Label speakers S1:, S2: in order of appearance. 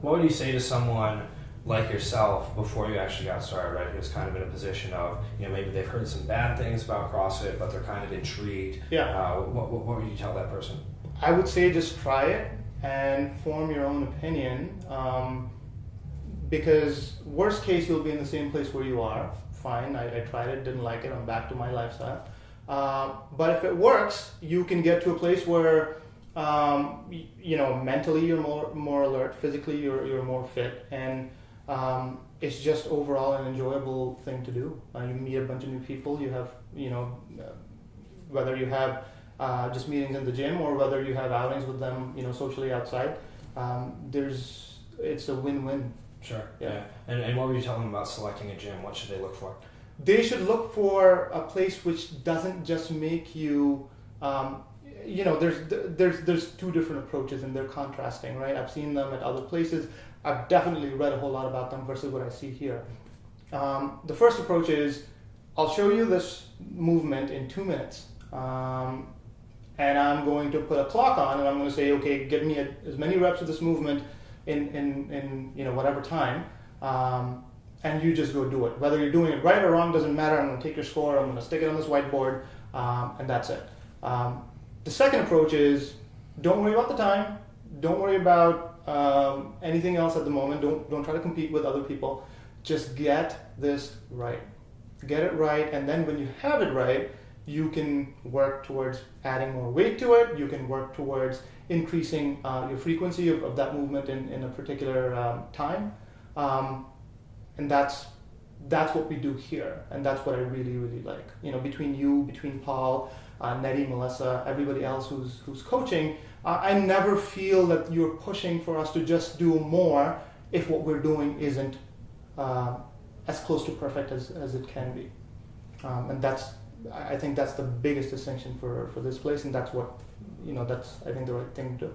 S1: What would you say to someone like yourself before you actually got started, right? Who's kind of in a position of, maybe they've heard some bad things about CrossFit, but they're kind of intrigued.
S2: Yeah.
S1: What would you tell that person?
S2: I would say just try it and form your own opinion, because worst case you'll be in the same place where you are. Fine, I tried it, didn't like it, I'm back to my lifestyle. But if it works, you can get to a place where mentally you're more alert, physically you're more fit, and it's just overall an enjoyable thing to do. You meet a bunch of new people. You have whether you have just meetings in the gym or whether you have outings with them, socially outside. It's a win-win.
S1: Sure. Yeah. And what were you telling them about selecting a gym? What should they look for?
S2: They should look for a place which doesn't just make you. There's two different approaches and they're contrasting, right? I've seen them at other places. I've definitely read a whole lot about them versus what I see here. The first approach is, I'll show you this movement in 2 minutes, and I'm going to put a clock on, and I'm going to say, okay, get me as many reps of this movement in whatever time, and you just go do it. Whether you're doing it right or wrong doesn't matter. I'm going to take your score. I'm going to stick it on this whiteboard, and that's it. The second approach is, don't worry about the time. Don't worry about anything else at the moment. Don't try to compete with other people. Just get this right. Get it right, and then when you have it right, you can work towards adding more weight to it. You can work towards increasing your frequency of that movement in a particular time. And that's what we do here, and that's what I really, really like. Between Paul, Nettie, Melissa, everybody else who's coaching, I never feel that you're pushing for us to just do more if what we're doing isn't as close to perfect as it can be. And I think that's the biggest distinction for this place, and that's what, that's, I think, the right thing to do.